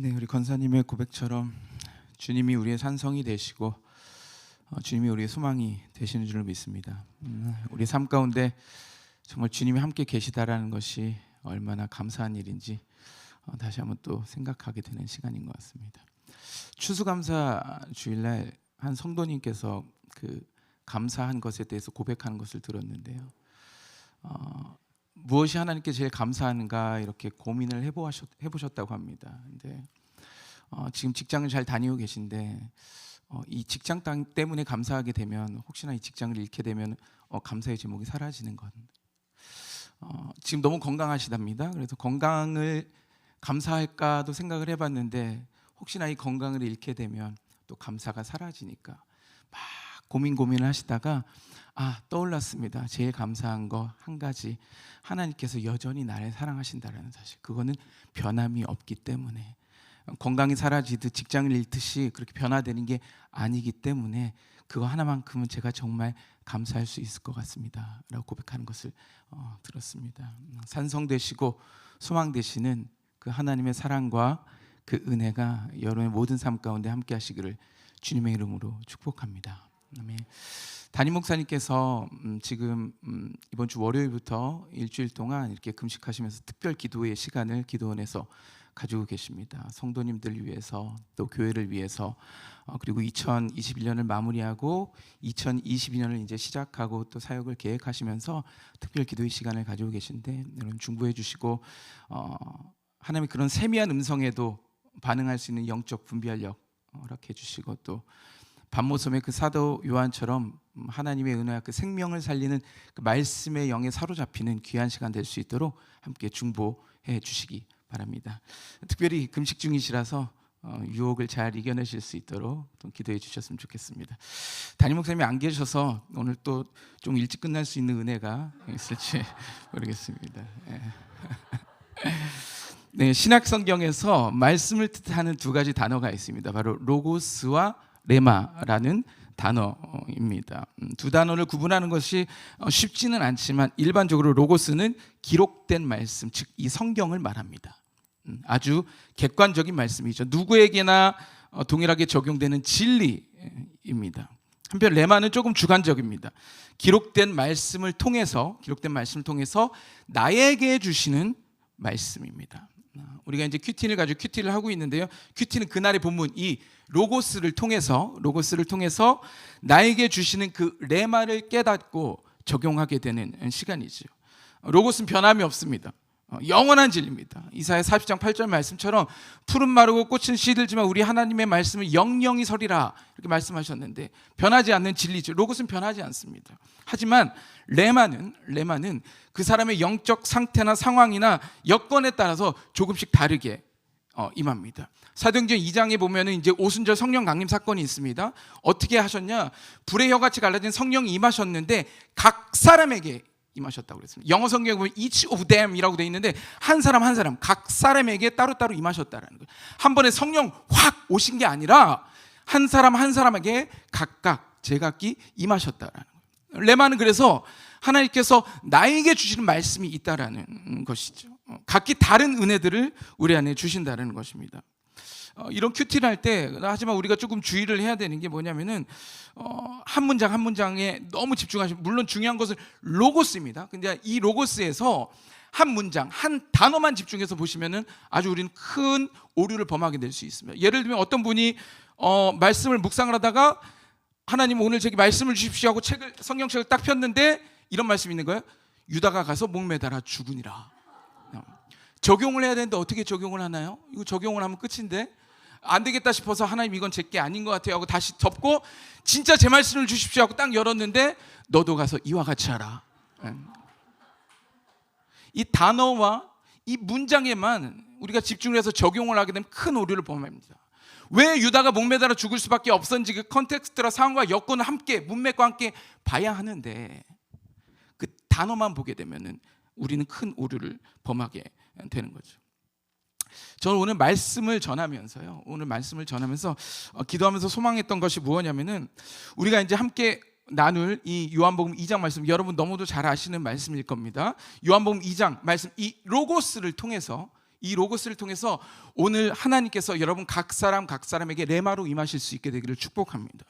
네, 우리 권사님의 고백처럼 주님이 우리의 산성이 되시고 주님이 우리의 소망이 되시는 줄을 믿습니다. 우리 삶 가운데 정말 주님이 함께 계시다라는 것이 얼마나 감사한 일인지 다시 한번 또 생각하게 되는 시간인 것 같습니다. 추수감사 주일날 한 성도님께서 그 감사한 것에 대해서 고백하는 것을 들었는데요. 무엇이 하나님께 제일 감사한가 이렇게 고민을 해보셨다고 합니다. 근데 지금 직장을 잘 다니고 계신데 이 직장 때문에 감사하게 되면 혹시나 이 직장을 잃게 되면 감사의 제목이 사라지는 것. 지금 너무 건강하시답니다. 그래서 건강을 감사할까도 생각을 해봤는데 혹시나 이 건강을 잃게 되면 또 감사가 사라지니까 막 고민을 하시다가 떠올랐습니다. 제일 감사한 거 한 가지, 하나님께서 여전히 나를 사랑하신다는 사실. 그거는 변함이 없기 때문에, 건강이 사라지듯 직장을 잃듯이 그렇게 변화되는 게 아니기 때문에 그거 하나만큼은 제가 정말 감사할 수 있을 것 같습니다 라고 고백하는 것을 들었습니다. 산성 되시고 소망 되시는 그 하나님의 사랑과 그 은혜가 여러분의 모든 삶 가운데 함께 하시기를 주님의 이름으로 축복합니다. 아멘. 담임 목사님께서 지금 이번 주 월요일부터 일주일 동안 이렇게 금식하시면서 특별 기도의 시간을 기도원에서 가지고 계십니다. 성도님들 위해서, 또 교회를 위해서, 그리고 2021년을 마무리하고 2022년을 이제 시작하고 또 사역을 계획하시면서 특별 기도의 시간을 가지고 계신데, 여러분 중보해 주시고 하나님의 그런 세미한 음성에도 반응할 수 있는 영적 분별력 허락해 주시고, 또 밤모섬의 그 사도 요한처럼 하나님의 은혜와 그 생명을 살리는 그 말씀의 영에 사로잡히는 귀한 시간 될 수 있도록 함께 중보해 주시기 바랍니다. 특별히 금식 중이시라서 유혹을 잘 이겨내실 수 있도록 또 기도해 주셨으면 좋겠습니다. 담임 목사님이 안 계셔서 오늘 또 좀 일찍 끝날 수 있는 은혜가 있을지 모르겠습니다. 네, 신약 성경에서 말씀을 뜻하는 두 가지 단어가 있습니다. 바로 로고스와 레마라는 단어입니다. 두 단어를 구분하는 것이 쉽지는 않지만 일반적으로 로고스는 기록된 말씀, 즉 이 성경을 말합니다. 아주 객관적인 말씀이죠. 누구에게나 동일하게 적용되는 진리입니다. 한편 레마는 조금 주관적입니다. 기록된 말씀을 통해서 나에게 주시는 말씀입니다. 우리가 이제 큐티를 가지고 큐티를 하고 있는데요. 큐티는 그날의 본문 이 로고스를 통해서 나에게 주시는 그 레마를 깨닫고 적용하게 되는 시간이죠. 로고스는 변함이 없습니다. 영원한 진리입니다. 이사야 40장 8절 말씀처럼 푸른 마르고 꽃은 시들지만 우리 하나님의 말씀은 영영이 서리라 이렇게 말씀하셨는데, 변하지 않는 진리죠. 로고스는 변하지 않습니다. 하지만 레마는 그 사람의 영적 상태나 상황이나 여건에 따라서 조금씩 다르게 임합니다. 사도행전 2장에 보면은 이제 오순절 성령 강림 사건이 있습니다. 어떻게 하셨냐? 불의 혀같이 갈라진 성령이 임하셨는데 각 사람에게 임하셨다고 그랬습니다. 영어 성경에 보면 each of them이라고 되어 있는데 한 사람 각 사람에게 따로따로 임하셨다라는 거예요. 한 번에 성령 확 오신 게 아니라 한 사람에게 각각 제각기 임하셨다라는 거예요. 레마는 그래서 하나님께서 나에게 주시는 말씀이 있다라는 것이죠. 각기 다른 은혜들을 우리 안에 주신다는 것입니다. 이런 큐티를 할 때, 하지만 우리가 조금 주의를 해야 되는 게 뭐냐면은 한 문장에 너무 집중하시면, 물론 중요한 것은 로고스입니다. 근데 이 로고스에서 한 문장, 한 단어만 집중해서 보시면은 아주 우리는 큰 오류를 범하게 될 수 있습니다. 예를 들면 어떤 분이 말씀을 묵상을 하다가 하나님 오늘 저기 말씀을 주십시오 하고 성경책을 딱 폈는데 이런 말씀이 있는 거예요. 유다가 가서 목매달아 죽으니라. 적용을 해야 되는데 어떻게 적용을 하나요? 이거 적용을 하면 끝인데, 안 되겠다 싶어서 하나님 이건 제게 아닌 것 같아요 하고 다시 덮고 진짜 제 말씀을 주십시오 하고 딱 열었는데 너도 가서 이와 같이 하라. 이 단어와 이 문장에만 우리가 집중을 해서 적용을 하게 되면 큰 오류를 범합니다. 왜 유다가 목매달아 죽을 수밖에 없었는지 그 컨텍스트와 상황과 여건을 함께, 문맥과 함께 봐야 하는데 그 단어만 보게 되면은 우리는 큰 오류를 범하게 되는 거죠. 저는 오늘 말씀을 전하면서 기도하면서 소망했던 것이 무엇이냐면은, 우리가 이제 함께 나눌 이 요한복음 2장 말씀, 여러분 너무도 잘 아시는 말씀일 겁니다. 요한복음 2장 말씀, 이 로고스를 통해서 이 로고스를 통해서 오늘 하나님께서 여러분 각 사람에게 레마로 임하실 수 있게 되기를 축복합니다.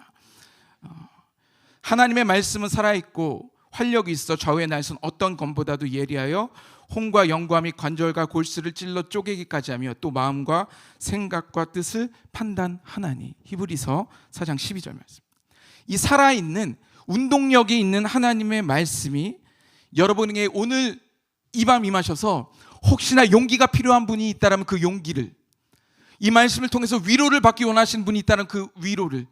하나님의 말씀은 살아있고 활력이 있어 좌우의 날선 어떤 검보다도 예리하여 혼과 영과 및 관절과 골수를 찔러 쪼개기까지 하며 또 마음과 생각과 뜻을 판단하나니. 히브리서 4장 12절 말씀. 이 살아있는 운동력이 있는 하나님의 말씀이 여러분에게 오늘 이 밤 임하셔서 혹시나 용기가 필요한 분이 있다면 그 용기를, 이 말씀을 통해서 위로를 받기 원하시는 분이 있다면 그 위로를,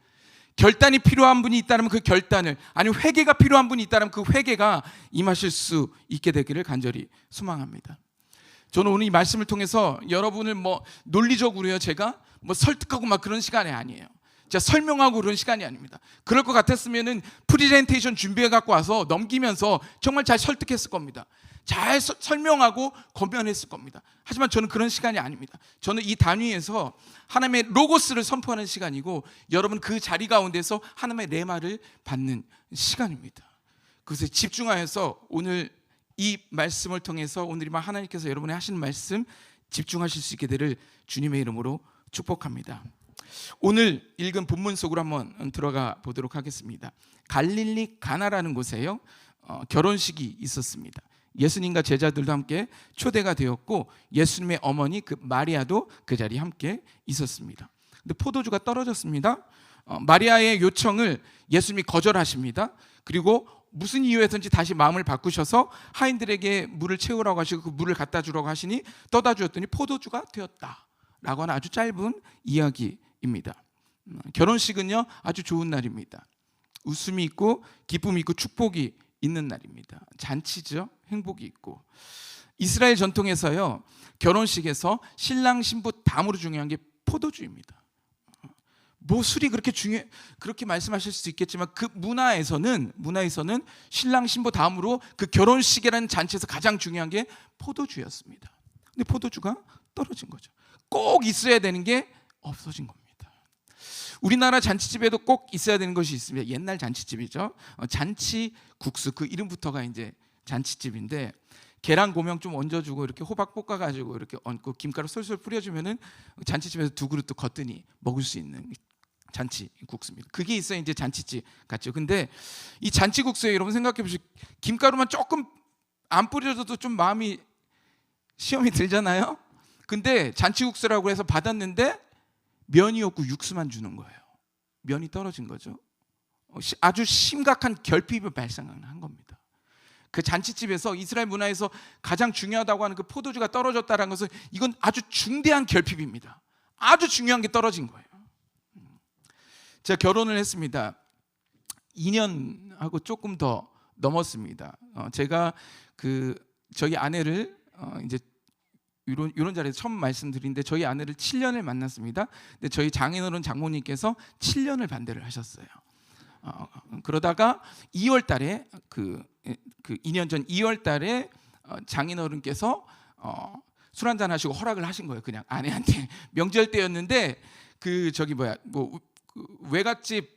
결단이 필요한 분이 있다면 그 결단을, 아니면 회개가 필요한 분이 있다면 그 회개가 임하실 수 있게 되기를 간절히 소망합니다. 저는 오늘 이 말씀을 통해서 여러분을 논리적으로요 제가 설득하고 막 그런 시간이 아니에요. 제가 설명하고 그런 시간이 아닙니다. 그럴 것 같았으면은 프리젠테이션 준비해 갖고 와서 넘기면서 정말 잘 설득했을 겁니다. 잘 설명하고 권면했을 겁니다. 하지만 저는 그런 시간이 아닙니다. 저는 이 단위에서 하나님의 로고스를 선포하는 시간이고, 여러분 그 자리 가운데서 하나님의 레마를 받는 시간입니다. 그래서 집중하여서 오늘 이 말씀을 통해서 오늘 이만 하나님께서 여러분의 하시는 말씀 집중하실 수 있게 되를 주님의 이름으로 축복합니다. 오늘 읽은 본문 속으로 한번 들어가 보도록 하겠습니다. 갈릴리 가나라는 곳에요 결혼식이 있었습니다. 예수님과 제자들도 함께 초대가 되었고 예수님의 어머니 그 마리아도 그 자리에 함께 있었습니다. 근데 포도주가 떨어졌습니다. 마리아의 요청을 예수님이 거절하십니다. 그리고 무슨 이유에서인지 다시 마음을 바꾸셔서 하인들에게 물을 채우라고 하시고 그 물을 갖다 주라고 하시니 떠다 주었더니 포도주가 되었다라고 하는 아주 짧은 이야기입니다. 결혼식은요 아주 좋은 날입니다. 웃음이 있고 기쁨이 있고 축복이 있는 날입니다. 잔치죠. 행복이 있고. 이스라엘 전통에서요 결혼식에서 신랑 신부 다음으로 중요한 게 포도주입니다. 술이 그렇게 말씀하실 수 있겠지만 그 문화에서는 신랑 신부 다음으로 그 결혼식이라는 잔치에서 가장 중요한 게 포도주였습니다. 근데 포도주가 떨어진 거죠. 꼭 있어야 되는 게 없어진 겁니다. 우리나라 잔치집에도 꼭 있어야 되는 것이 있습니다. 옛날 잔치집이죠. 잔치국수, 그 이름부터가 이제 잔치집인데 계란 고명 좀 얹어주고 이렇게 호박 볶아가지고 이렇게 얹고 김가루 솔솔 뿌려주면은 잔치집에서 두 그릇도 거뜬히 먹을 수 있는 잔치국수입니다. 그게 있어야 이제 잔치집 같죠. 근데 이 잔치국수에 여러분 생각해 보시고 김가루만 조금 안 뿌려줘도 좀 마음이 시험이 들잖아요. 근데 잔치국수라고 해서 받았는데 면이 없고 육수만 주는 거예요. 면이 떨어진 거죠. 아주 심각한 결핍이 발생한 겁니다. 그 잔치집에서 이스라엘 문화에서 가장 중요하다고 하는 그 포도주가 떨어졌다는 것은 이건 아주 중대한 결핍입니다. 아주 중요한 게 떨어진 거예요. 제가 결혼을 했습니다. 2년하고 조금 더 넘었습니다. 제가 저희 아내를 이제 이런 자리에서 처음 말씀드리는데 저희 아내를 7년을 만났습니다. 근데 저희 장인어른 장모님께서 7년을 반대를 하셨어요. 그러다가 2월 달에 그 2년 전 2월 달에 장인어른께서 술 한잔 하시고 허락을 하신 거예요. 그냥 아내한테 명절 때였는데 외갓집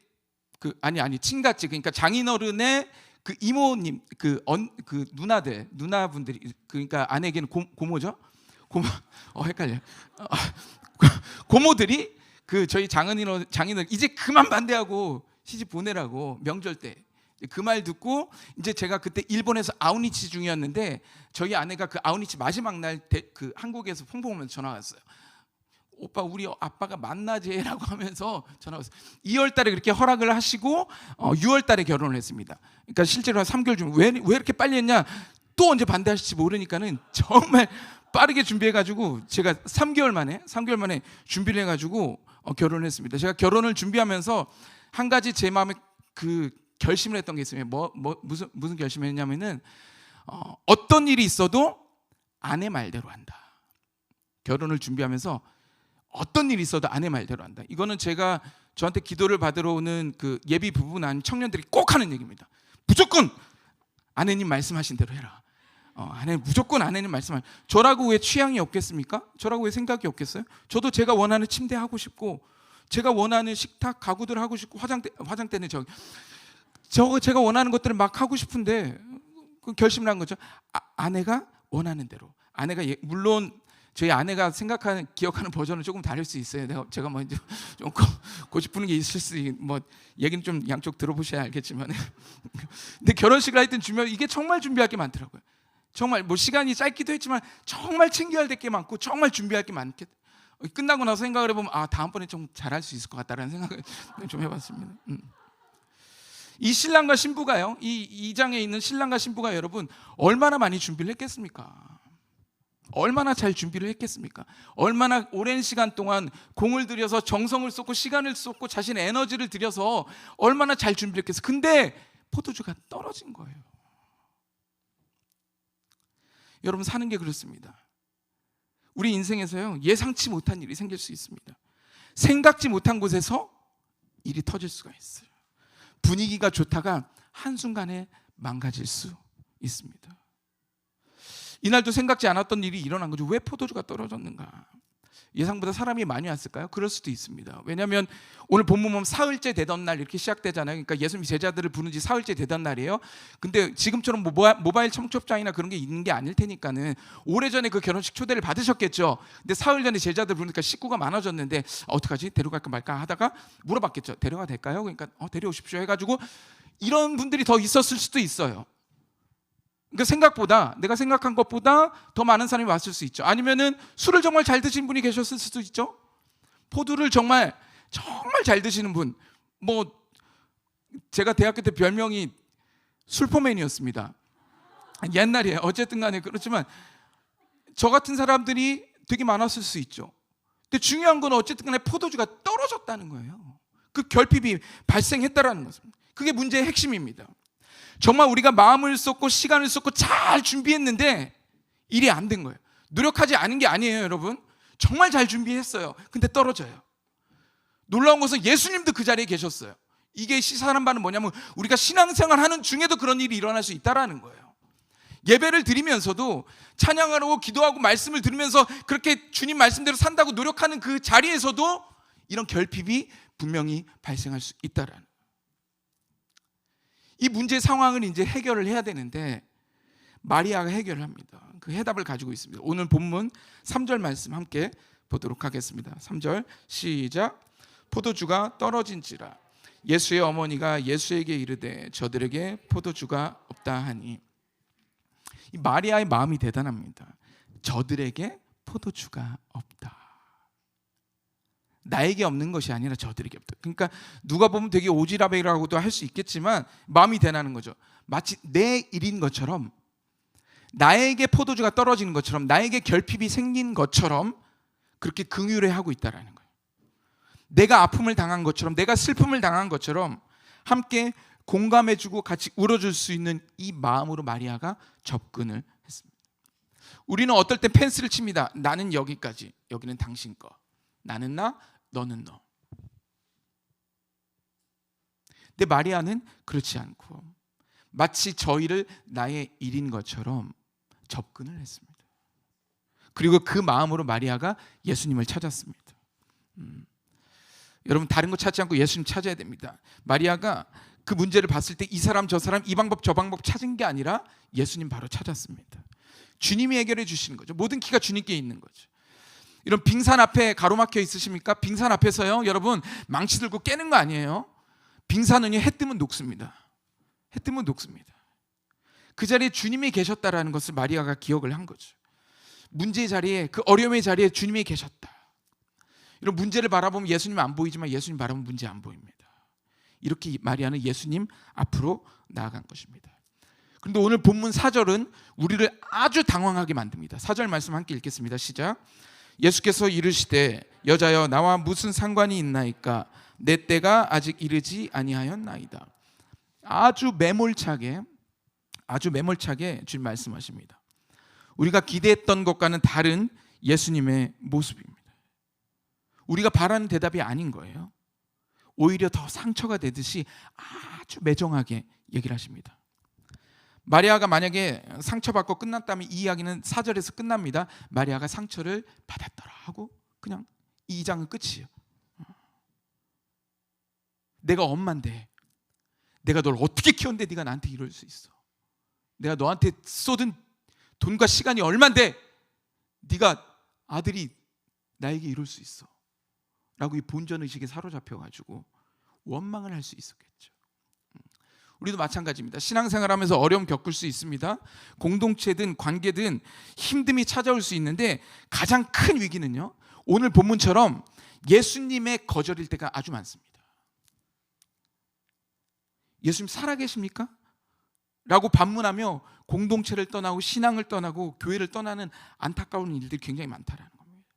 아니 친갓집, 그러니까 장인어른의 그 이모님 그 누나분들이, 그러니까 아내에게는 고모죠. 헷갈려. 고모들이 저희 장인어른 이제 그만 반대하고 시집 보내라고 명절 때 그 말 듣고 이제 제가 그때 일본에서 아우니치 중이었는데 저희 아내가 그 아우니치 마지막 날 한국에서 펑펑 오면서 전화 왔어요. 오빠 우리 아빠가 만나재라고 하면서 전화 왔어요. 2월 달에 그렇게 허락을 하시고 6월 달에 결혼을 했습니다. 그러니까 실제로 한 3개월 좀 왜 이렇게 빨리 했냐, 또 언제 반대하실지 모르니까는 정말 빠르게 준비해가지고 제가 3개월 만에 준비를 해가지고 결혼을 했습니다. 제가 결혼을 준비하면서 한 가지 제 마음에 결심을 했던 게 있어요. 무슨 결심을 했냐면은 어떤 일이 있어도 아내 말대로 한다. 결혼을 준비하면서 어떤 일이 있어도 아내 말대로 한다. 이거는 제가 저한테 기도를 받으러 오는 그 예비 부부나 아니면 청년들이 꼭 하는 얘기입니다. 무조건 아내님 말씀하신 대로 해라. 무조건 아내님 말씀하신. 저라고 왜 취향이 없겠습니까? 저라고 왜 생각이 없겠어요? 저도 제가 원하는 침대 하고 싶고, 제가 원하는 식탁 가구들 하고 싶고, 화장대는 제가 원하는 것들을 막 하고 싶은데 결심을 한 거죠. 아내가 원하는 대로. 아내가 물론 저희 아내가 생각하는 기억하는 버전은 조금 다를 수 있어요. 제가 뭐 이제 좀 고집부는 게 있을 수, 뭐 얘기는 좀 양쪽 들어보셔야 알겠지만, 근데 결혼식을 할 때 이게 정말 준비할 게 많더라고요. 정말 뭐 시간이 짧기도 했지만 정말 챙겨야 될 게 많고 정말 준비할 게 많게, 끝나고 나서 생각을 해보면 다음번에 좀 잘할 수 있을 것 같다라는 생각을 좀 해봤습니다. 이 신랑과 신부가요, 이 장에 있는 신랑과 신부가 여러분 얼마나 많이 준비를 했겠습니까? 얼마나 잘 준비를 했겠습니까? 얼마나 오랜 시간 동안 공을 들여서 정성을 쏟고 시간을 쏟고 자신의 에너지를 들여서 얼마나 잘 준비를 했겠어요. 근데 포도주가 떨어진 거예요. 여러분, 사는 게 그렇습니다. 우리 인생에서요, 예상치 못한 일이 생길 수 있습니다. 생각지 못한 곳에서 일이 터질 수가 있어요. 분위기가 좋다가 한순간에 망가질 수 있습니다. 이날도 생각지 않았던 일이 일어난 거죠. 왜 포도주가 떨어졌는가? 예상보다 사람이 많이 왔을까요? 그럴 수도 있습니다. 왜냐하면 오늘 본문 보면 사흘째 되던 날 이렇게 시작되잖아요. 그러니까 예수님이 제자들을 부른 지 사흘째 되던 날이에요. 근데 지금처럼 모바일 청첩장이나 그런 게 있는 게 아닐 테니까는 오래전에 그 결혼식 초대를 받으셨겠죠. 근데 사흘 전에 제자들 부르니까 식구가 많아졌는데 어떡하지? 데려갈까 말까 하다가 물어봤겠죠. 데려가 될까요? 그러니까 데려오십시오 해가지고 이런 분들이 더 있었을 수도 있어요. 그러니까 생각보다, 내가 생각한 것보다 더 많은 사람이 왔을 수 있죠. 아니면은 술을 정말 잘 드시는 분이 계셨을 수도 있죠. 포도를 정말 잘 드시는 분. 뭐 제가 대학교 때 별명이 술포맨이었습니다. 옛날이에요. 어쨌든 간에 그렇지만 저 같은 사람들이 되게 많았을 수 있죠. 근데 중요한 건 어쨌든 간에 포도주가 떨어졌다는 거예요. 그 결핍이 발생했다라는 것입니다. 그게 문제의 핵심입니다. 정말 우리가 마음을 쏟고 시간을 쏟고 잘 준비했는데 일이 안 된 거예요. 노력하지 않은 게 아니에요, 여러분. 정말 잘 준비했어요. 근데 떨어져요. 놀라운 것은 예수님도 그 자리에 계셨어요. 이게 시사하는 바는 뭐냐면 우리가 신앙생활 하는 중에도 그런 일이 일어날 수 있다라는 거예요. 예배를 드리면서도 찬양하고 기도하고 말씀을 들으면서 그렇게 주님 말씀대로 산다고 노력하는 그 자리에서도 이런 결핍이 분명히 발생할 수 있다라는 거예요. 이 문제 상황을 이제 해결을 해야 되는데 마리아가 해결을 합니다. 그 해답을 가지고 있습니다. 오늘 본문 3절 말씀 함께 보도록 하겠습니다. 3절 시작. 포도주가 떨어진지라 예수의 어머니가 예수에게 이르되 저들에게 포도주가 없다 하니. 이 마리아의 마음이 대단합니다. 저들에게 포도주가 없다. 나에게 없는 것이 아니라 저들에게 없다. 그러니까 누가 보면 되게 오지랖이라고도 할 수 있겠지만 마음이 대단한 거죠. 마치 내 일인 것처럼, 나에게 포도주가 떨어지는 것처럼, 나에게 결핍이 생긴 것처럼 그렇게 긍휼해하고 있다라는 거예요. 내가 아픔을 당한 것처럼, 내가 슬픔을 당한 것처럼 함께 공감해주고 같이 울어줄 수 있는 이 마음으로 마리아가 접근을 했습니다. 우리는 어떨 때 펜스를 칩니다. 나는 여기까지, 여기는 당신 거. 나는 나, 너는 너. 근데 마리아는 그렇지 않고 마치 저 일을 나의 일인 것처럼 접근을 했습니다. 그리고 그 마음으로 마리아가 예수님을 찾았습니다. 여러분, 다른 거 찾지 않고 예수님 찾아야 됩니다. 마리아가 그 문제를 봤을 때 이 사람 저 사람 이 방법 저 방법 찾은 게 아니라 예수님 바로 찾았습니다. 주님이 해결해 주시는 거죠. 모든 키가 주님께 있는 거죠. 이런 빙산 앞에 가로막혀 있으십니까? 빙산 앞에서요, 여러분 망치 들고 깨는 거 아니에요. 빙산은요, 해 뜨면 녹습니다. 해 뜨면 녹습니다. 그 자리에 주님이 계셨다라는 것을 마리아가 기억을 한 거죠. 문제의 자리에, 그 어려움의 자리에 주님이 계셨다. 이런 문제를 바라보면 예수님 안 보이지만 예수님 바라보면 문제 안 보입니다. 이렇게 마리아는 예수님 앞으로 나아간 것입니다. 그런데 오늘 본문 4절은 우리를 아주 당황하게 만듭니다. 4절 말씀 함께 읽겠습니다. 시작. 예수께서 이르시되 여자여 나와 무슨 상관이 있나이까 내 때가 아직 이르지 아니하였나이다. 아주 매몰차게 주님 말씀하십니다. 우리가 기대했던 것과는 다른 예수님의 모습입니다. 우리가 바라는 대답이 아닌 거예요. 오히려 더 상처가 되듯이 아주 매정하게 얘기를 하십니다. 마리아가 만약에 상처받고 끝났다면 이 이야기는 4절에서 끝납니다. 마리아가 상처를 받았더라 하고 그냥 이 2장은 끝이에요. 내가 엄마인데, 내가 널 어떻게 키웠는데 네가 나한테 이럴 수 있어. 내가 너한테 쏟은 돈과 시간이 얼만데 네가 아들이 나에게 이룰 수 있어 라고 이 본전의식에 사로잡혀가지고 원망을 할 수 있었겠죠. 우리도 마찬가지입니다. 신앙생활하면서 어려움 겪을 수 있습니다. 공동체든 관계든 힘듦이 찾아올 수 있는데 가장 큰 위기는요, 오늘 본문처럼 예수님의 거절일 때가 아주 많습니다. 예수님 살아계십니까? 라고 반문하며 공동체를 떠나고 신앙을 떠나고 교회를 떠나는 안타까운 일들이 굉장히 많다라는 겁니다.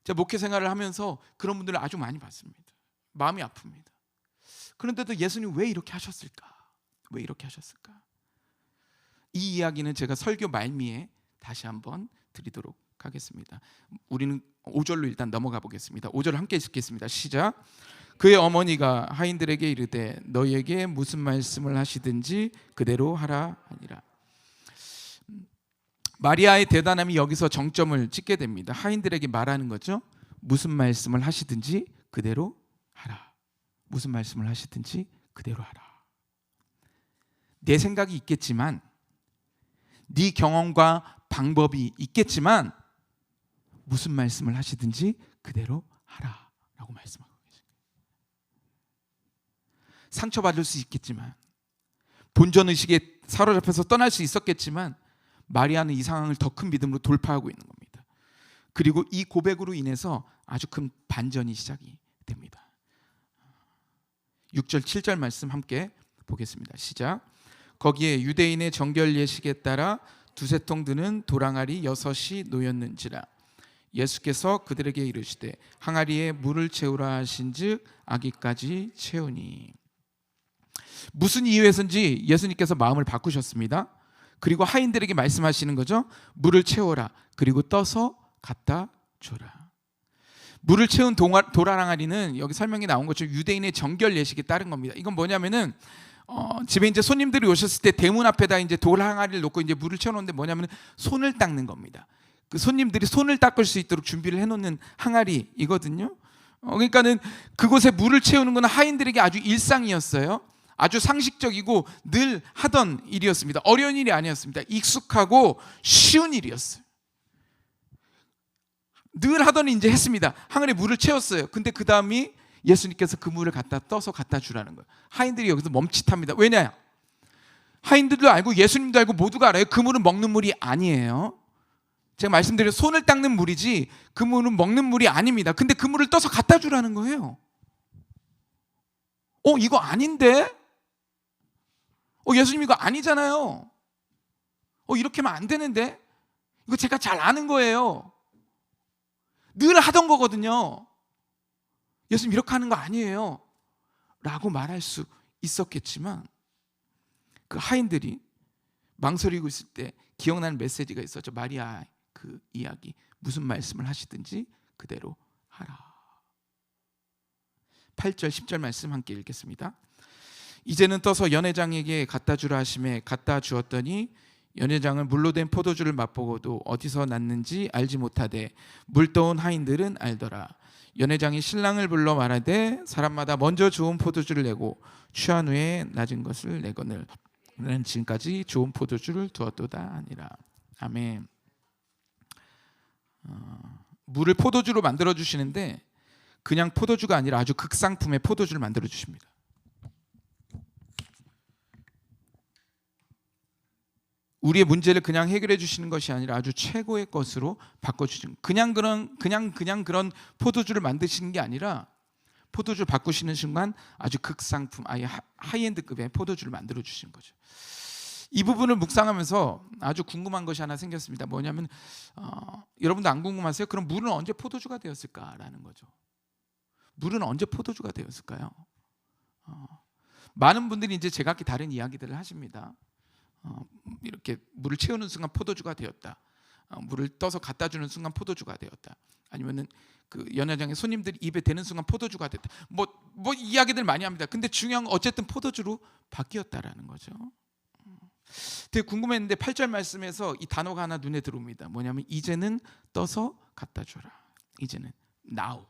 제가 목회 생활을 하면서 그런 분들을 아주 많이 봤습니다. 마음이 아픕니다. 그런데도 예수님 왜 이렇게 하셨을까? 왜 이렇게 하셨을까? 이 이야기는 제가 설교 말미에 다시 한번 드리도록 하겠습니다. 우리는 5절로 일단 넘어가 보겠습니다. 5절 함께 읽겠습니다. 시작. 그의 어머니가 하인들에게 이르되 너희에게 무슨 말씀을 하시든지 그대로 하라 하니라. 마리아의 대단함이 여기서 정점을 찍게 됩니다. 하인들에게 말하는 거죠. 무슨 말씀을 하시든지 그대로 하라. 무슨 말씀을 하시든지 그대로 하라. 내 생각이 있겠지만, 네 경험과 방법이 있겠지만 무슨 말씀을 하시든지 그대로 하라 라고 말씀하고 계십니다. 상처받을 수 있겠지만, 본전의식에 사로잡혀서 떠날 수 있었겠지만 마리아는 이 상황을 더 큰 믿음으로 돌파하고 있는 겁니다. 그리고 이 고백으로 인해서 아주 큰 반전이 시작이 됩니다. 6절 7절 말씀 함께 보겠습니다. 시작. 거기에 유대인의 정결 예식에 따라 두세 통 드는 도랑아리 6이 놓였는지라. 예수께서 그들에게 이르시되 항아리에 물을 채우라 하신즉 아기까지 채우니. 무슨 이유에서인지 예수님께서 마음을 바꾸셨습니다. 그리고 하인들에게 말씀하시는 거죠. 물을 채워라. 그리고 떠서 갖다 줘라. 물을 채운 도랑아리는 여기 설명이 나온 것처럼 유대인의 정결 예식에 따른 겁니다. 이건 뭐냐면은 집에 이제 손님들이 오셨을 때 대문 앞에다 이제 도랑아리를 놓고 이제 물을 채워놓는데 뭐냐면 손을 닦는 겁니다. 그 손님들이 손을 닦을 수 있도록 준비를 해놓는 항아리이거든요. 그러니까는 그곳에 물을 채우는 건 하인들에게 아주 일상이었어요. 아주 상식적이고 늘 하던 일이었습니다. 어려운 일이 아니었습니다. 익숙하고 쉬운 일이었어요. 늘 하더니 이제 했습니다. 항아리에 물을 채웠어요. 근데 그 다음이 예수님께서 그 물을 갖다 떠서 갖다 주라는 거예요. 하인들이 여기서 멈칫합니다. 왜냐? 하인들도 알고 예수님도 알고 모두가 알아요. 그 물은 먹는 물이 아니에요. 제가 말씀드린 손을 닦는 물이지 그 물은 먹는 물이 아닙니다. 근데 그 물을 떠서 갖다 주라는 거예요. 이거 아닌데? 예수님 이거 아니잖아요. 이렇게 하면 안 되는데? 이거 제가 잘 아는 거예요. 늘 하던 거거든요. 예수님 이렇게 하는 거 아니에요 라고 말할 수 있었겠지만, 그 하인들이 망설이고 있을 때 기억나는 메시지가 있었죠. 마리아 그 이야기. 무슨 말씀을 하시든지 그대로 하라. 8절 10절 말씀 함께 읽겠습니다. 이제는 떠서 연회장에게 갖다 주라 하심에 갖다 주었더니 연회장은 물로 된 포도주를 맛보고도 어디서 났는지 알지 못하되 물 떠온 하인들은 알더라. 연회장이 신랑을 불러 말하되 사람마다 먼저 좋은 포도주를 내고 취한 후에 낮은 것을 내거늘 나는 지금까지 좋은 포도주를 두었도다 하니라. 아멘. 물을 포도주로 만들어 주시는데 그냥 포도주가 아니라 아주 극상품의 포도주를 만들어 주십니다. 우리의 문제를 그냥 해결해 주시는 것이 아니라 아주 최고의 것으로 바꿔 주시는, 그냥 그런 포도주를 만드시는 게 아니라 포도주를 바꾸시는 순간 아주 극상품, 아예 하이엔드급의 포도주를 만들어 주시는 거죠. 이 부분을 묵상하면서 아주 궁금한 것이 하나 생겼습니다. 뭐냐면 여러분도 안 궁금하세요? 그럼 물은 언제 포도주가 되었을까라는 거죠. 물은 언제 포도주가 되었을까요? 많은 분들이 이제 제각기 다른 이야기들을 하십니다. 이렇게 물을 채우는 순간 포도주가 되었다. 물을 떠서 갖다 주는 순간 포도주가 되었다. 아니면은 그 연회장에 손님들이 입에 대는 순간 포도주가 됐다. 뭐 이야기들 많이 합니다. 근데 중요한 건 어쨌든 포도주로 바뀌었다라는 거죠. 되게 궁금했는데 8절 말씀에서 이 단어가 하나 눈에 들어옵니다. 뭐냐면 이제는 떠서 갖다 줘라. 이제는 now,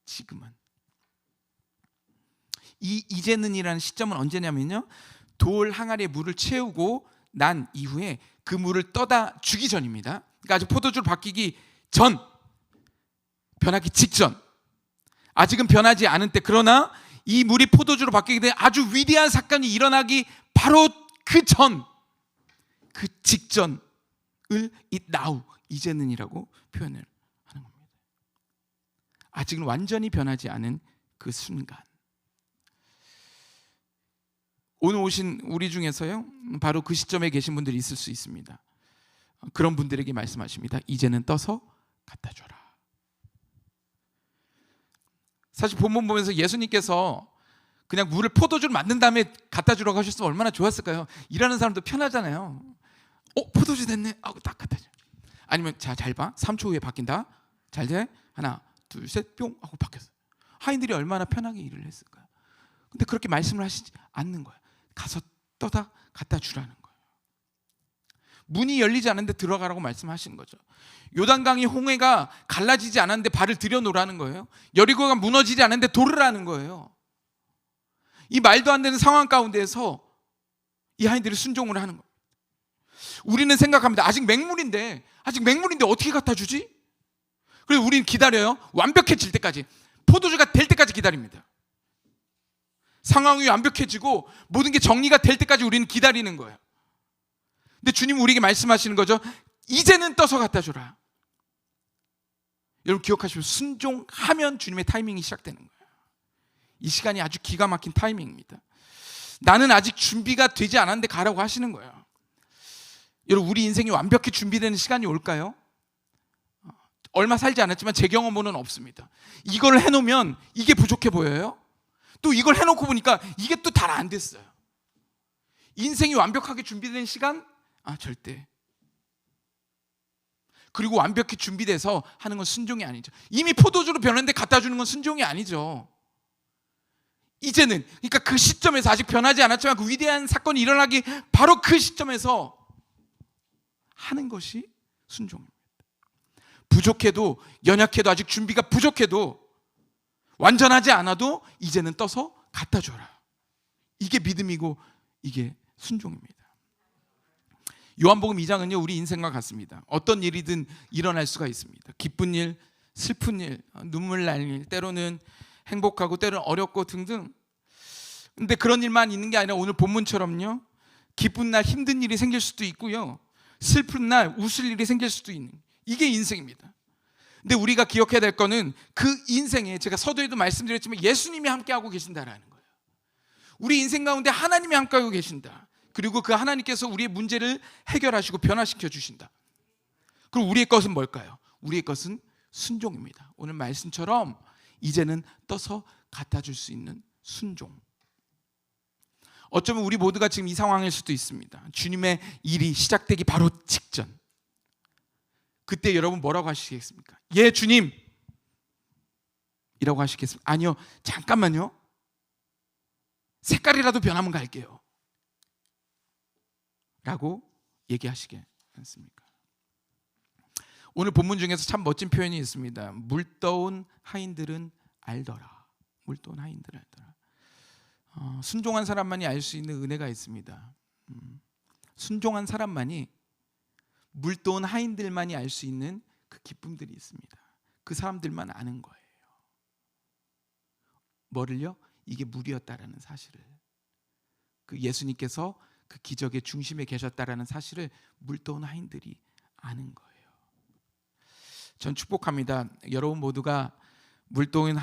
지금은. 이 이제는이라는 시점은 언제냐면요, 돌 항아리에 물을 채우고 난 이후에 그 물을 떠다 주기 전입니다. 그러니까 아직 포도주로 바뀌기 전, 변하기 직전, 아직은 변하지 않은 때, 그러나 이 물이 포도주로 바뀌게 된 아주 위대한 사건이 일어나기 바로 그 전, 그 직전을 it now, 이제는이라고 표현을 하는 겁니다. 아직은 완전히 변하지 않은 그 순간. 오늘 오신 우리 중에서요, 바로 그 시점에 계신 분들이 있을 수 있습니다. 그런 분들에게 말씀하십니다. 이제는 떠서 갖다 줘라. 사실 본문 보면서 예수님께서 그냥 물을 포도주를 만든 다음에 갖다 주라고 하셨으면 얼마나 좋았을까요? 일하는 사람도 편하잖아요. 포도주 됐네 하고 딱 갖다 줘. 아니면 자, 잘 봐, 3초 후에 바뀐다. 잘 돼? 하나 둘 셋 뿅 하고 바뀌었어요. 하인들이 얼마나 편하게 일을 했을까요? 근데 그렇게 말씀을 하시지 않는 거예요. 가서 떠다 갖다 주라는 거예요. 문이 열리지 않는데 들어가라고 말씀하시는 거죠. 요단강이 홍해가 갈라지지 않았는데 발을 들여놓으라는 거예요. 여리고가 무너지지 않았는데 돌으라는 거예요. 이 말도 안 되는 상황 가운데에서 이 하인들이 순종을 하는 거예요. 우리는 생각합니다. 아직 맹물인데 어떻게 갖다 주지? 그래서 우리는 기다려요. 완벽해질 때까지, 포도주가 될 때까지 기다립니다. 상황이 완벽해지고 모든 게 정리가 될 때까지 우리는 기다리는 거예요. 근데 주님은 우리에게 말씀하시는 거죠. 이제는 떠서 갖다 줘라. 여러분 기억하시고, 순종하면 주님의 타이밍이 시작되는 거예요. 이 시간이 아주 기가 막힌 타이밍입니다. 나는 아직 준비가 되지 않았는데 가라고 하시는 거예요. 여러분, 우리 인생이 완벽히 준비되는 시간이 올까요? 얼마 살지 않았지만 제 경험으로는 없습니다. 이걸 해놓으면 이게 부족해 보여요. 또 이걸 해놓고 보니까 이게 또 다 안 됐어요. 인생이 완벽하게 준비된 시간? 절대. 그리고 완벽히 준비돼서 하는 건 순종이 아니죠. 이미 포도주로 변했는데 갖다 주는 건 순종이 아니죠. 이제는, 그러니까 그 시점에서, 아직 변하지 않았지만 그 위대한 사건이 일어나기 바로 그 시점에서 하는 것이 순종입니다. 부족해도, 연약해도, 아직 준비가 부족해도, 완전하지 않아도 이제는 떠서 갖다 줘라. 이게 믿음이고 이게 순종입니다. 요한복음 2장은요, 우리 인생과 같습니다. 어떤 일이든 일어날 수가 있습니다. 기쁜 일, 슬픈 일, 눈물 날 일, 때로는 행복하고 때로는 어렵고 등등. 근데 그런 일만 있는 게 아니라 오늘 본문처럼요, 기쁜 날 힘든 일이 생길 수도 있고요, 슬픈 날 웃을 일이 생길 수도 있는, 이게 인생입니다. 근데 우리가 기억해야 될 거는 그 인생에, 제가 서두에도 말씀드렸지만 예수님이 함께하고 계신다라는 거예요. 우리 인생 가운데 하나님이 함께하고 계신다. 그리고 그 하나님께서 우리의 문제를 해결하시고 변화시켜 주신다. 그럼 우리의 것은 뭘까요? 우리의 것은 순종입니다. 오늘 말씀처럼 이제는 떠서 갖다 줄 수 있는 순종. 어쩌면 우리 모두가 지금 이 상황일 수도 있습니다. 주님의 일이 시작되기 바로 직전. 그때 여러분 뭐라고 하시겠습니까? 예, 주님! 이라고 하시겠습니까? 아니요, 잠깐만요. 색깔이라도 변하면 갈게요. 라고 얘기하시게 않습니까? 오늘 본문 중에서 참 멋진 표현이 있습니다. 물떠온 하인들은 알더라. 물떠온 하인들은 알더라. 순종한 사람만이 알 수 있는 은혜가 있습니다. 순종한 사람만이, 물떠온 하인들만이 알 수 있는 그 기쁨들이 있습니다. 그 사람들만 아는 거예요. 뭐를요? 이게 물이었다라는 사실을, 그 예수님께서 그 기적의 중심에 계셨다라는 사실을 물떠온 하인들이 아는 거예요. 전 축복합니다. 여러분 모두가 물떠온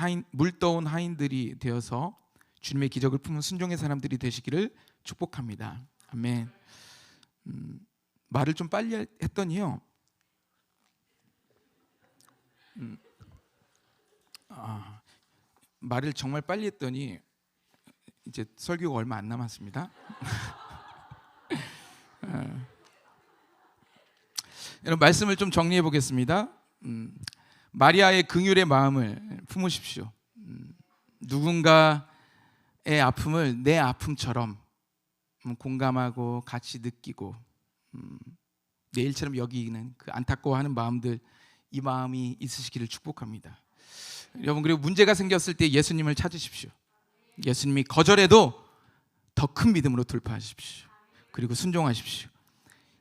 하인들이 되어서 주님의 기적을 품은 순종의 사람들이 되시기를 축복합니다. 아멘. 말을 좀 빨리 했더니요, 말을 정말 빨리 했더니 이제 설교가 얼마 안 남았습니다. 여러분, 말씀을 좀 정리해 보겠습니다. 마리아의 긍휼의 마음을 품으십시오. 누군가의 아픔을 내 아픔처럼 공감하고 같이 느끼고 내 일처럼 여기는 그 안타까워하는 마음들, 이 마음이 있으시기를 축복합니다. 여러분, 그리고 문제가 생겼을 때 예수님을 찾으십시오. 예수님이 거절해도 더 큰 믿음으로 돌파하십시오. 그리고 순종하십시오.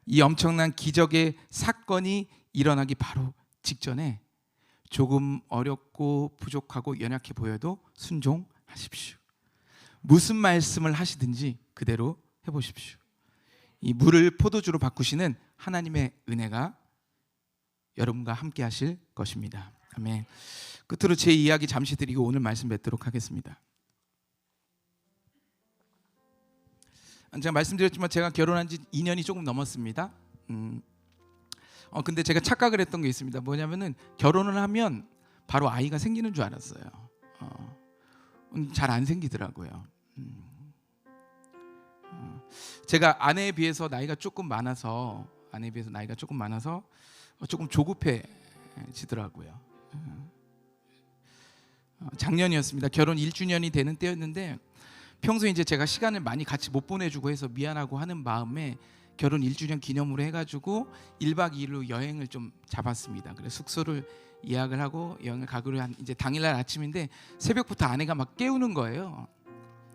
이 엄청난 기적의 사건이 일어나기 바로 직전에 조금 어렵고 부족하고 연약해 보여도 순종하십시오. 무슨 말씀을 하시든지 그대로 해보십시오. 이 물을 포도주로 바꾸시는 하나님의 은혜가 여러분과 함께 하실 것입니다. 아멘. 끝으로 제 이야기 잠시 드리고 오늘 말씀 맺도록 하겠습니다. 제가 말씀드렸지만 제가 결혼한 지 2년이 조금 넘었습니다. 근데 제가 착각을 했던 게 있습니다. 뭐냐면은 결혼을 하면 바로 아이가 생기는 줄 알았어요. 잘 안 생기더라고요. 제가 아내에 비해서 나이가 조금 많아서 조금 조급해지더라고요. 작년이었습니다. 결혼 1주년이 되는 때였는데 평소에 이제 제가 시간을 많이 같이 못 보내주고 해서 미안하고 하는 마음에 결혼 1주년 기념으로 해가지고 1박 2일로 여행을 좀 잡았습니다. 그래서 숙소를 예약을 하고 여행을 가기로 한 이제 당일날 아침인데 새벽부터 아내가 막 깨우는 거예요.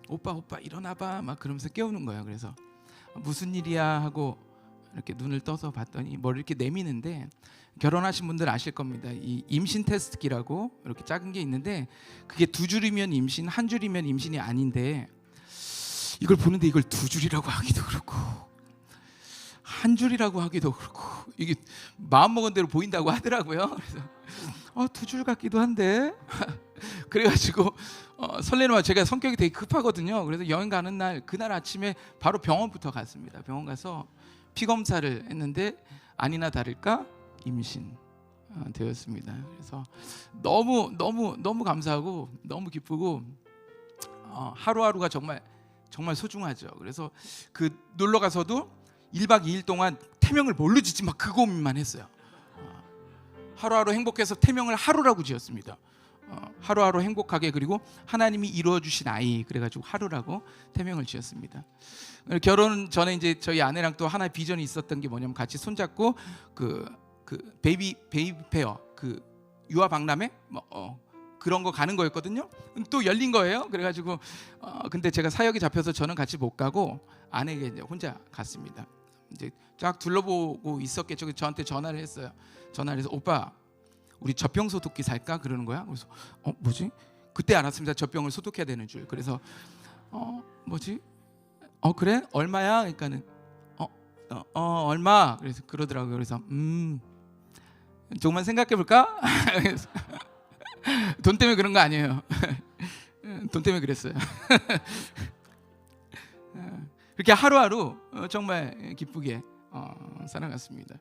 오빠 일어나봐 막 그러면서 깨우는 거예요. 그래서 무슨 일이야 하고 이렇게 눈을 떠서 봤더니 머리를 이렇게 내미는데, 결혼하신 분들 아실 겁니다. 이 임신 테스트기라고 이렇게 작은 게 있는데 그게 2줄이면 임신, 1줄이면 임신이 아닌데 이걸 보는데 이걸 2줄이라고 하기도 그렇고 1줄이라고 하기도 그렇고 이게 마음먹은 대로 보인다고 하더라고요. 그래서 2줄 같기도 한데 그래가지고 설레는 와 제가 성격이 되게 급하거든요. 그래서 여행 가는 날 그날 아침에 바로 병원부터 갔습니다. 병원 가서 피 검사를 했는데 아니나 다를까 임신 되었습니다. 그래서 너무 감사하고 너무 기쁘고 하루하루가 정말 소중하죠. 그래서 그 놀러 가서도 1박 2일 동안 태명을 뭘로 짓지 막 그 고민만 했어요. 하루하루 행복해서 태명을 하루라고 지었습니다. 하루하루 행복하게, 그리고 하나님이 이루어 주신 아이, 그래가지고 하루라고 태명을 지었습니다. 결혼 전에 이제 저희 아내랑 또 하나의 비전이 있었던 게 뭐냐면 같이 손잡고 그 베이비 페어, 그 유아 박람회 그런 거 가는 거였거든요. 또 열린 거예요. 그래가지고 근데 제가 사역이 잡혀서 저는 같이 못 가고 아내가 이제 혼자 갔습니다. 이제 쫙 둘러보고 있었겠죠. 저한테 전화를 했어요. 전화를 해서 오빠 우리 젖병 소독기 살까? 그러는 거야. 그래서 뭐지? 그때 알았습니다. 젖병을 소독해야 되는 줄. 그래서 뭐지? 그래? 얼마야? 그러니까는 얼마? 그래서 그러더라고요. 그래서 조금만 생각해 볼까? 돈 때문에 그런 거 아니에요. 돈 때문에 그랬어요. 그렇게 하루하루 정말 기쁘게 살아갔습니다.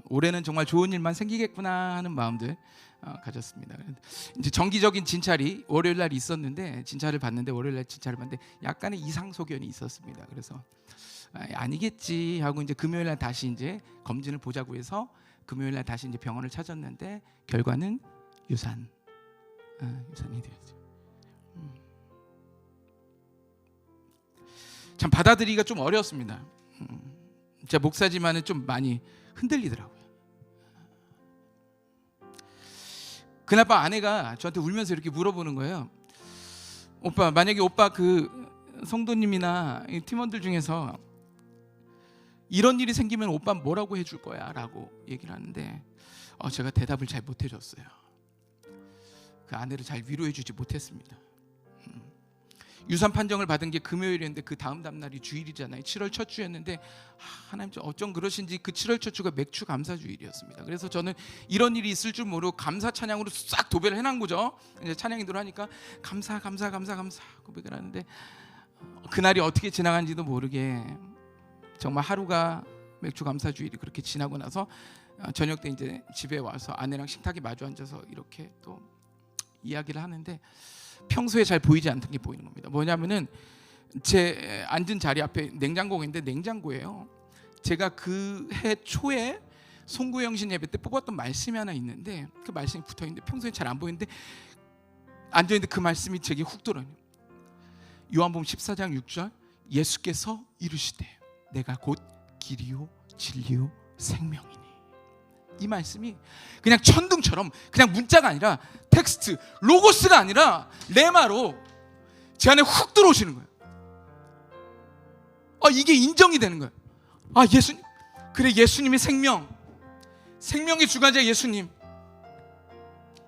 올해는 정말 좋은 일만 생기겠구나 하는 마음들 가졌습니다. 이제 정기적인 진찰이 월요일 날 있었는데 진찰을 봤는데 약간의 이상 소견이 있었습니다. 그래서 아니겠지 하고 이제 금요일 날 다시 이제 검진을 보자고 해서 금요일 날 다시 이제 병원을 찾았는데 결과는 유산이 되었죠. 참 받아들이기가 좀 어려웠습니다. 제가 목사지만은 좀 많이 흔들리더라고요. 그날 밤 아내가 저한테 울면서 이렇게 물어보는 거예요. 오빠, 만약에 오빠 그 성도님이나 팀원들 중에서 이런 일이 생기면 오빠 뭐라고 해줄 거야? 라고 얘기를 하는데 제가 대답을 잘 못 해줬어요. 그 아내를 잘 위로해 주지 못했습니다. 유산 판정을 받은 게 금요일이었는데 그 다음 날이 주일이잖아요. 7월 첫 주였는데 하나님 어쩜 그러신지 그 7월 첫 주가 맥주 감사 주일이었습니다. 그래서 저는 이런 일이 있을 줄 모르고 감사 찬양으로 싹 도배를 해놓은 거죠. 이제 찬양이 들어가니까 감사 고백을 하는데 그날이 어떻게 지나간지도 모르게 정말 하루가 맥주 감사 주일이 그렇게 지나고 나서 저녁 때 이제 집에 와서 아내랑 식탁에 마주 앉아서 이렇게 또 이야기를 하는데 평소에 잘 보이지 않던 게 보이는 겁니다. 뭐냐면은 제 앉은 자리 앞에 냉장고가 있는데 냉장고예요. 제가 그 해 초에 송구영신 예배 때 뽑았던 말씀이 하나 있는데 그 말씀이 붙어있는데 평소에 잘 안 보이는데 앉아있는데 그 말씀이 제게 훅 들어요. 요한복음 14장 6절 예수께서 이르시되 내가 곧 길이요 진리요 생명이니. 이 말씀이 그냥 천둥처럼 그냥 문자가 아니라 텍스트, 로고스가 아니라 레마로 제 안에 훅 들어오시는 거예요. 이게 인정이 되는 거예요. 예수님, 그래 예수님이 생명, 생명의 주관자 예수님,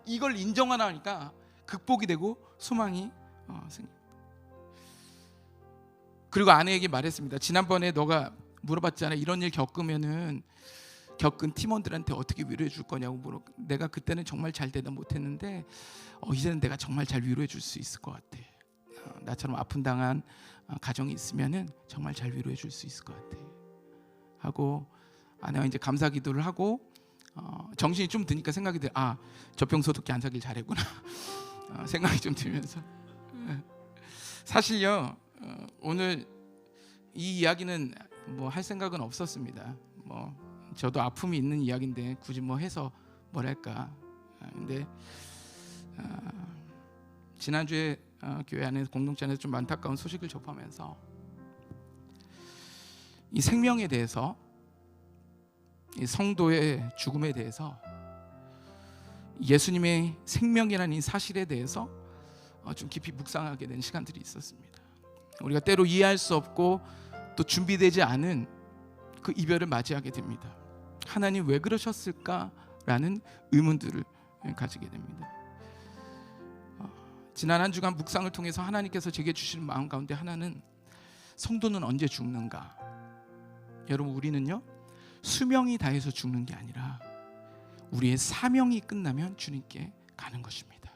이걸 인정하니까 극복이 되고 소망이 생깁니다. 그리고 아내에게 말했습니다. 지난번에 너가 물어봤잖아. 이런 일 겪은 팀원들한테 어떻게 위로해 줄 거냐고 내가 그때는 정말 잘 대답 못했는데 이제는 내가 정말 잘 위로해 줄 수 있을 것 같아. 나처럼 아픔 당한 가정이 있으면은 정말 잘 위로해 줄 수 있을 것 같아 하고 아내가 이제 감사 기도를 하고 정신이 좀 드니까 생각이 들. 젖병소독기 안 사길 잘했구나. 생각이 좀 들면서 사실요 오늘 이 이야기는 뭐 할 생각은 없었습니다. 뭐 저도 아픔이 있는 이야기인데 굳이 뭐 해서 뭐랄까. 근데 지난주에 교회 안에서 공동체 안에서 좀 안타까운 소식을 접하면서 이 생명에 대해서, 이 성도의 죽음에 대해서, 예수님의 생명이라는 이 사실에 대해서 좀 깊이 묵상하게 된 시간들이 있었습니다. 우리가 때로 이해할 수 없고 또 준비되지 않은 그 이별을 맞이하게 됩니다. 하나님 왜 그러셨을까라는 의문들을 가지게 됩니다. 지난 한 주간 묵상을 통해서 하나님께서 제게 주시는 마음 가운데 하나는, 성도는 언제 죽는가? 여러분, 우리는요 수명이 다해서 죽는 게 아니라 우리의 사명이 끝나면 주님께 가는 것입니다.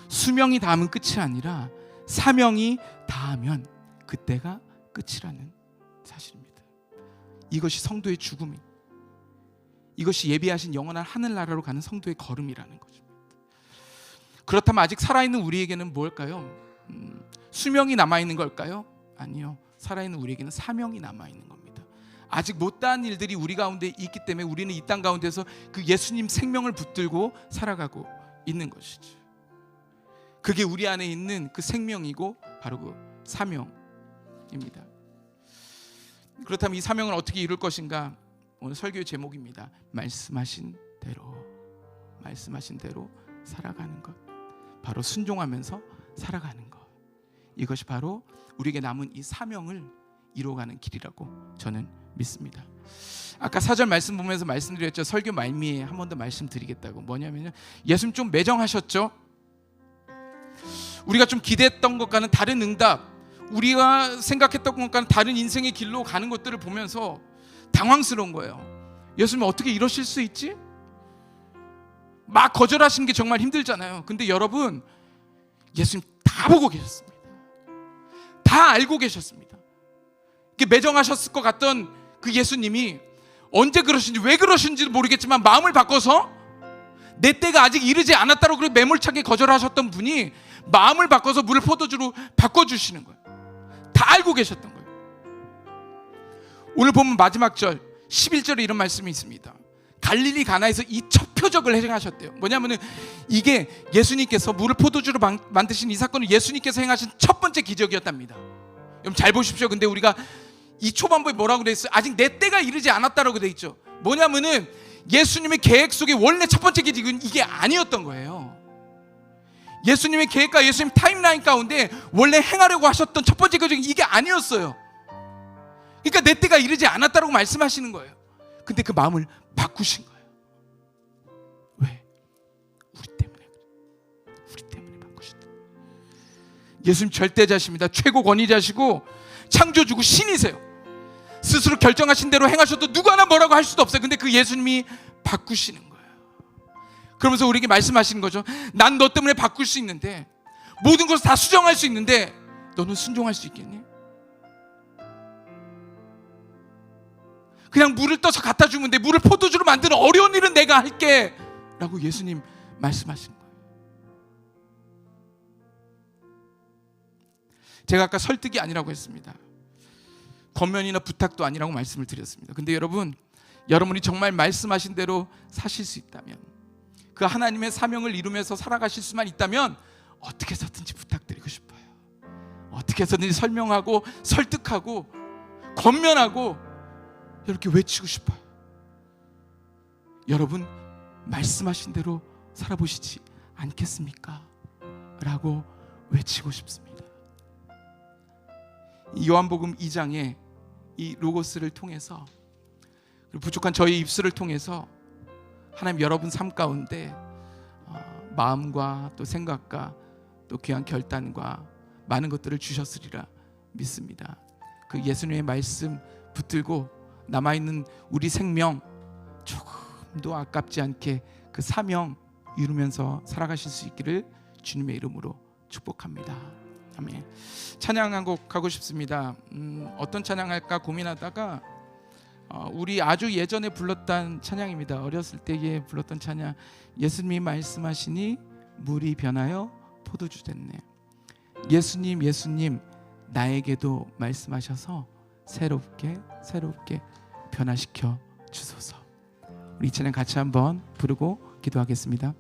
수명이 다하면 끝이 아니라 사명이 다하면 그때가 끝이라는 사실입니다. 이것이 성도의 죽음이, 이것이 예비하신 영원한 하늘나라로 가는 성도의 걸음이라는 것입니다. 그렇다면 아직 살아있는 우리에게는 뭘까요? 수명이 남아있는 걸까요? 아니요, 살아있는 우리에게는 사명이 남아있는 겁니다. 아직 못다한 일들이 우리 가운데 있기 때문에 우리는 이 땅 가운데서 그 예수님 생명을 붙들고 살아가고 있는 것이죠. 그게 우리 안에 있는 그 생명이고 바로 그 사명입니다. 그렇다면 이 사명을 어떻게 이룰 것인가? 오늘 설교의 제목입니다. 말씀하신 대로 살아가는 것, 바로 순종하면서 살아가는 것, 이것이 바로 우리에게 남은 이 사명을 이루어가는 길이라고 저는 믿습니다. 아까 4절 말씀 보면서 말씀드렸죠. 설교 말미에 한 번 더 말씀드리겠다고. 뭐냐면요, 예수님 좀 매정하셨죠. 우리가 좀 기대했던 것과는 다른 응답, 우리가 생각했던 것과는 다른 인생의 길로 가는 것들을 보면서 당황스러운 거예요. 예수님 어떻게 이러실 수 있지? 막 거절하시는 게 정말 힘들잖아요. 근데 여러분, 예수님 다 보고 계셨습니다. 다 알고 계셨습니다. 이게 매정하셨을 것 같던 그 예수님이 언제 그러신지, 왜 그러신지도 모르겠지만 마음을 바꿔서 내 때가 아직 이르지 않았다고 그렇게 매몰차게 거절하셨던 분이 마음을 바꿔서 물을 포도주로 바꿔주시는 거예요. 다 알고 계셨던 거예요. 오늘 보면 마지막 절 11절에 이런 말씀이 있습니다. 갈릴리 가나에서 이 첫 표적을 행하셨대요. 뭐냐면은 이게 예수님께서 물을 포도주로 만드신 이 사건은 예수님께서 행하신 첫 번째 기적이었답니다. 여러분 잘 보십시오. 근데 우리가 이 초반부에 뭐라고 돼 있어요? 아직 내 때가 이르지 않았다라고 돼 있죠. 뭐냐면은 예수님의 계획 속에 원래 첫 번째 기적은 이게 아니었던 거예요. 예수님의 계획과 예수님 타임라인 가운데 원래 행하려고 하셨던 첫 번째 기적은 이게 아니었어요. 그러니까 내 때가 이르지 않았다라고 말씀하시는 거예요. 근데 그 마음을 바꾸신 거예요. 왜? 우리 때문에 바꾸셨다. 예수님 절대자십니다. 최고 권위자시고 창조주고 신이세요. 스스로 결정하신 대로 행하셔도 누구 하나 뭐라고 할 수도 없어요. 근데 그 예수님이 바꾸시는 거예요. 그러면서 우리에게 말씀하시는 거죠. 난 너 때문에 바꿀 수 있는데, 모든 것을 다 수정할 수 있는데 너는 순종할 수 있겠니? 그냥 물을 떠서 갖다 주면 돼. 물을 포도주로 만드는 어려운 일은 내가 할게 라고 예수님 말씀하신 거예요. 제가 아까 설득이 아니라고 했습니다. 권면이나 부탁도 아니라고 말씀을 드렸습니다. 근데 여러분이 정말 말씀하신 대로 사실 수 있다면, 그 하나님의 사명을 이루면서 살아가실 수만 있다면 어떻게 해서든지 부탁드리고 싶어요. 어떻게 해서든지 설명하고 설득하고 권면하고 이렇게 외치고 싶어요. 여러분 말씀하신 대로 살아보시지 않겠습니까? 라고 외치고 싶습니다. 이 요한복음 2장에 이 로고스를 통해서 그리고 부족한 저희 입술을 통해서 하나님 여러분 삶 가운데 마음과 또 생각과 또 귀한 결단과 많은 것들을 주셨으리라 믿습니다. 그 예수님의 말씀 붙들고 남아있는 우리 생명 조금도 아깝지 않게 그 사명 이루면서 살아가실 수 있기를 주님의 이름으로 축복합니다. 아멘. 찬양 한 곡 하고 싶습니다. 어떤 찬양할까 고민하다가 우리 아주 예전에 불렀던 찬양입니다. 어렸을 때에 불렀던 찬양, 예수님이 말씀하시니 물이 변하여 포도주 됐네. 예수님 예수님 나에게도 말씀하셔서 새롭게 변화시켜 주소서. 우리 이 찬양 같이 한번 부르고 기도하겠습니다.